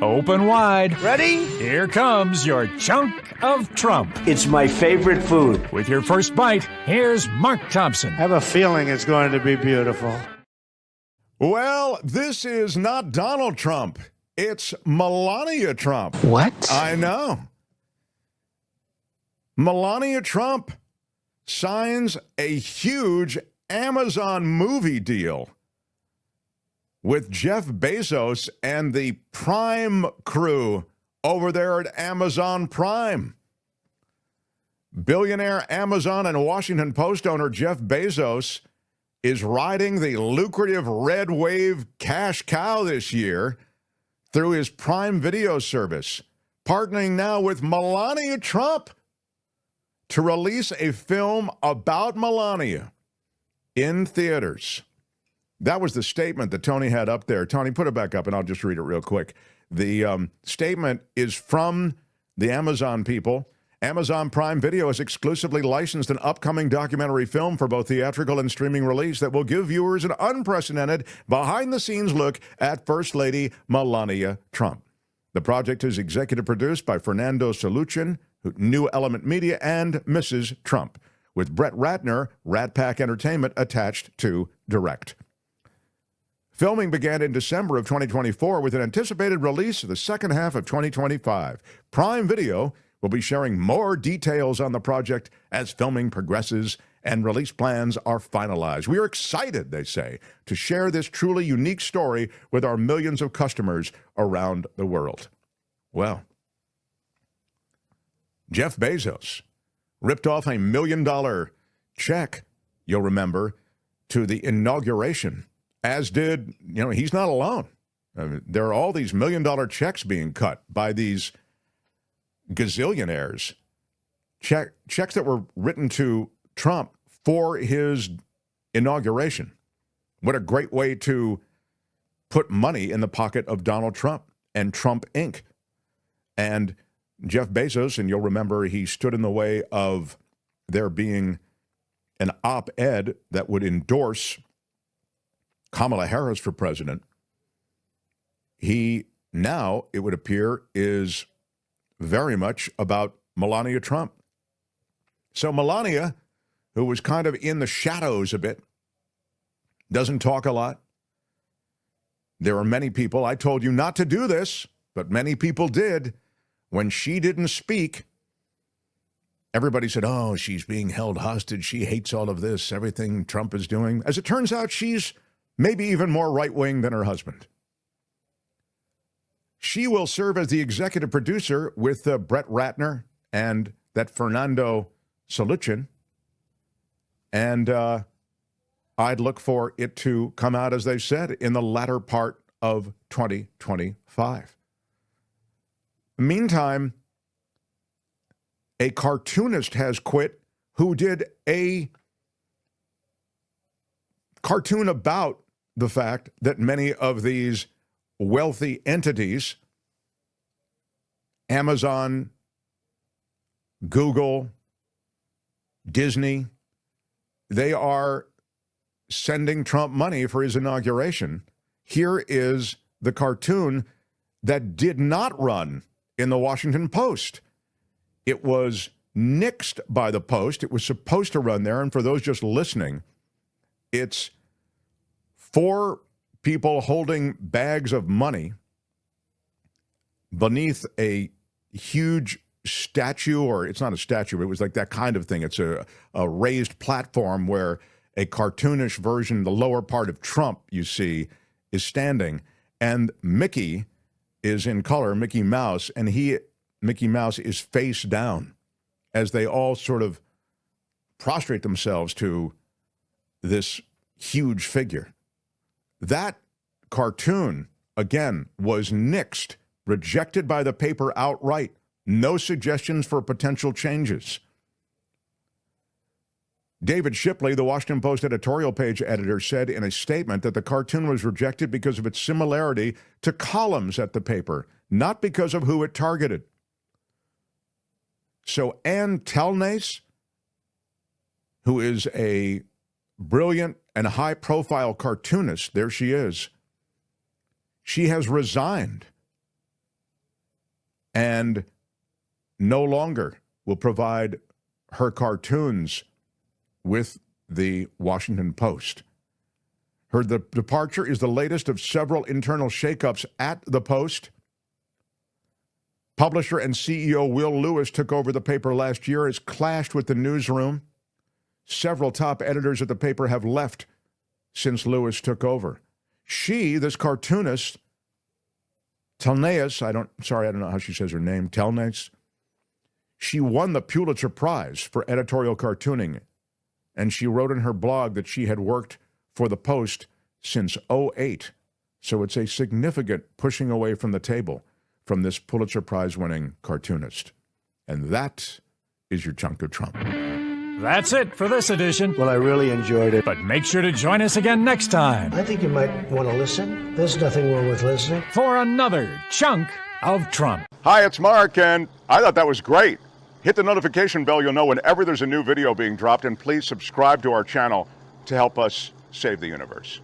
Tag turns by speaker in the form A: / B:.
A: Open wide.
B: Ready?
A: Here comes your chunk of Trump.
B: It's my favorite food.
A: With your first bite, here's Mark Thompson.
C: I have a feeling it's going to be beautiful.
D: Well, this is not Donald Trump. It's Melania Trump.
B: What?
D: I know. Melania Trump signs a huge Amazon movie deal with Jeff Bezos and the Prime crew over there at Amazon Prime. Billionaire Amazon and Washington Post owner Jeff Bezos is riding the lucrative red wave cash cow this year through his Prime Video service, partnering now with Melania Trump to release a film about Melania in theaters. That was the statement that Tony had up there. Tony, put it back up, and I'll just read it real quick. The statement is from the Amazon people. Amazon Prime Video has exclusively licensed an upcoming documentary film for both theatrical and streaming release that will give viewers an unprecedented behind-the-scenes look at First Lady Melania Trump. The project is executive produced by Fernando Soluchin, New Element Media, and Mrs. Trump, with Brett Ratner, Rat Pack Entertainment, attached to direct. Filming began in December of 2024 with an anticipated release of the second half of 2025. Prime Video will be sharing more details on the project as filming progresses and release plans are finalized. We are excited, they say, to share this truly unique story with our millions of customers around the world. Well, Jeff Bezos ripped off $1 million check, you'll remember, to the inauguration, as did, he's not alone. I mean, there are all these $1 million checks being cut by these gazillionaires, checks that were written to Trump for his inauguration. What a great way to put money in the pocket of Donald Trump and Trump Inc. And Jeff Bezos, and you'll remember he stood in the way of there being an op-ed that would endorse Kamala Harris for president. He now, it would appear, is very much about Melania Trump. So Melania, who was kind of in the shadows a bit, doesn't talk a lot. There are many people, I told you not to do this, but many people did. When she didn't speak, everybody said, oh, she's being held hostage. She hates all of this, everything Trump is doing. As it turns out, she's maybe even more right-wing than her husband. She will serve as the executive producer with Brett Ratner and that Fernando Soluchin. And I'd look for it to come out, as they said, in the latter part of 2025. Meantime, a cartoonist has quit who did a cartoon about the fact that many of these wealthy entities, Amazon, Google, Disney, they are sending Trump money for his inauguration. Here is the cartoon that did not run in the Washington Post. It was nixed by the Post. It was supposed to run there. And for those just listening, it's 4 people holding bags of money beneath a huge statue, or it's not a statue, but it was like that kind of thing. It's a raised platform where a cartoonish version, the lower part of Trump, you see, is standing. And Mickey is in color, Mickey Mouse, and Mickey Mouse is face down as they all sort of prostrate themselves to this huge figure. That cartoon, again, was nixed, rejected by the paper outright. No suggestions for potential changes. David Shipley, the Washington Post editorial page editor, said in a statement that the cartoon was rejected because of its similarity to columns at the paper, not because of who it targeted. So Ann Telnace, who is a brilliant and high-profile cartoonist, there she is, she has resigned and no longer will provide her cartoons with the Washington Post. Her departure is the latest of several internal shakeups at the Post. Publisher and CEO Will Lewis took over the paper last year, has clashed with the newsroom. Several top editors at the paper have left since Lewis took over. She, this cartoonist, Telnaeus, I don't know how she says her name, Telnaeus, she won the Pulitzer Prize for editorial cartooning, and she wrote in her blog that she had worked for the Post since '08. So it's a significant pushing away from the table from this Pulitzer Prize-winning cartoonist. And that is your chunk of Trump.
A: That's it for this edition.
C: Well, I really enjoyed it.
A: But make sure to join us again next time
E: I think you might want to listen. There's nothing wrong with listening.
A: for another chunk of Trump.
F: Hi, it's Mark, and I thought that was great. Hit the notification bell, you'll know whenever there's a new video being dropped, and please subscribe to our channel to help us save the universe.